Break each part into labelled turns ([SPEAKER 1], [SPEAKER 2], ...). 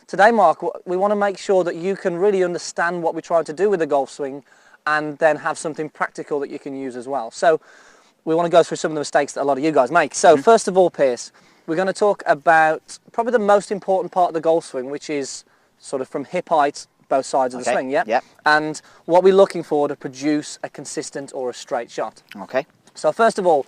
[SPEAKER 1] today, Mark, we want to make sure that you can really understand what we're trying to do with the golf swing and then have something practical that you can use as well. So we want to go through some of the mistakes that a lot of you guys make. So first of all, Pierce, we're going to talk about probably the most important part of the golf swing, which is sort of from hip height, both sides of the swing, yeah?
[SPEAKER 2] Yep.
[SPEAKER 1] And what we're looking for to produce a consistent or a straight shot.
[SPEAKER 2] Okay.
[SPEAKER 1] So first of all,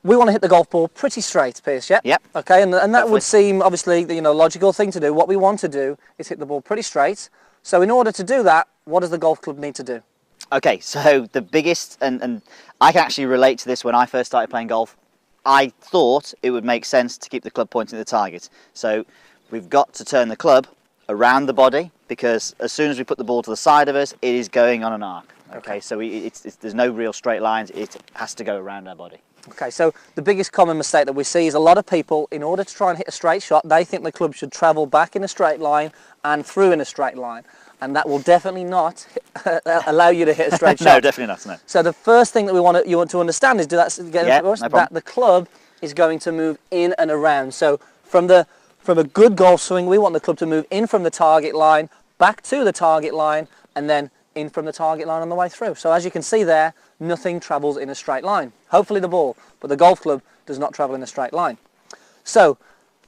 [SPEAKER 1] we want to hit the golf ball pretty straight, Pierce, yeah?
[SPEAKER 2] Yep.
[SPEAKER 1] Okay, and that would seem, obviously, the logical thing to do. What we want to do is hit the ball pretty straight. So in order to do that, what does the golf club need to do?
[SPEAKER 2] Okay, so the biggest, and I can actually relate to this when I first started playing golf. I thought it would make sense to keep the club pointing at the target. So we've got to turn the club around the body, because as soon as we put the ball to the side of us, it is going on an arc. Okay, so there's no real straight lines, it has to go around our body.
[SPEAKER 1] Okay, so the biggest common mistake that we see is a lot of people, in order to try and hit a straight shot, they think the club should travel back in a straight line and through in a straight line. And that will definitely not allow you to hit a straight shot.
[SPEAKER 2] No, definitely not, no.
[SPEAKER 1] So the first thing that you want to understand is that the club is going to move in and around. So from a good golf swing, we want the club to move in from the target line, back to the target line, and then in from the target line on the way through. So as you can see there, nothing travels in a straight line. Hopefully the ball, but the golf club does not travel in a straight line. So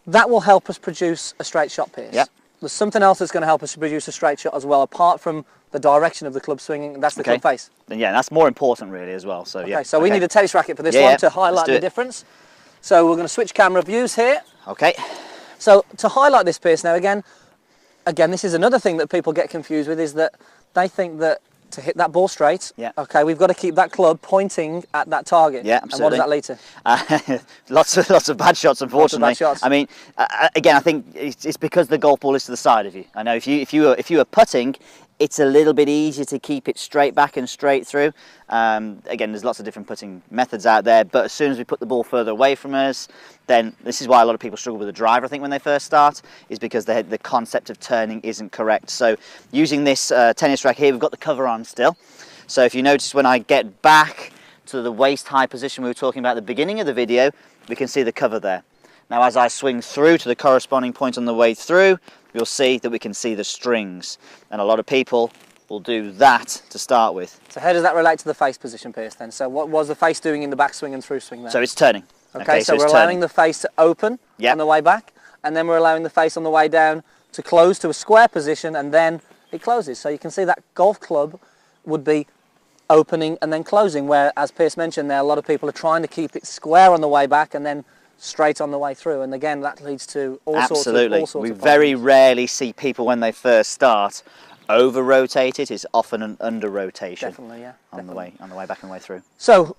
[SPEAKER 1] that will help us produce a straight shot, Pierce.
[SPEAKER 2] Yep.
[SPEAKER 1] There's something else that's going to help us produce a straight shot as well, apart from the direction of the club swinging, and that's the club face.
[SPEAKER 2] Yeah, that's more important really as well. So
[SPEAKER 1] okay, so we need a tennis racket for this one to highlight the difference. So we're going to switch camera views here.
[SPEAKER 2] Okay.
[SPEAKER 1] So to highlight this, Pierce, now again, this is another thing that people get confused with, is that they think that to hit that ball straight, okay, we've got to keep that club pointing at that target.
[SPEAKER 2] Yeah, absolutely.
[SPEAKER 1] And what does that lead to?
[SPEAKER 2] Lots of bad shots, unfortunately.
[SPEAKER 1] Lots of bad shots.
[SPEAKER 2] I mean, again, I think it's because the golf ball is to the side of you. I know if you were putting, it's a little bit easier to keep it straight back and straight through. Again, there's lots of different putting methods out there, but as soon as we put the ball further away from us, then this is why a lot of people struggle with the driver, I think, when they first start, is because the concept of turning isn't correct. So using this tennis racket here, we've got the cover on still. So if you notice, when I get back to the waist-high position we were talking about at the beginning of the video, we can see the cover there. Now as I swing through to the corresponding point on the way through, you'll see that we can see the strings, and a lot of people will do that to start with.
[SPEAKER 1] So how does that relate to the face position, Pierce, then? So what was the face doing in the backswing and through swing there?
[SPEAKER 2] So it's turning.
[SPEAKER 1] Okay, so we're allowing the face to open on the way back, and then we're allowing the face on the way down to close to a square position, and then it closes. So you can see that golf club would be opening and then closing, where, as Pierce mentioned there, a lot of people are trying to keep it square on the way back and then straight on the way through, and again that leads to all sorts of problems.
[SPEAKER 2] We very rarely see people when they first start over rotate it. It's often an under rotation.
[SPEAKER 1] Definitely, yeah.
[SPEAKER 2] On the way back and the way through. So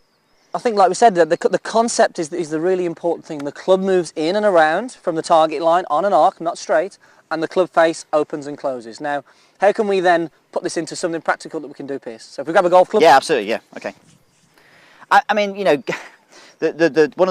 [SPEAKER 1] I think, like we said, the concept is the really important thing. The club moves in and around from the target line on an arc, not straight, and the club face opens and closes. Now, how can we then put this into something practical that we can do, Pierce? So if we grab a golf club.
[SPEAKER 2] Yeah, absolutely. Yeah. Okay. I mean, one of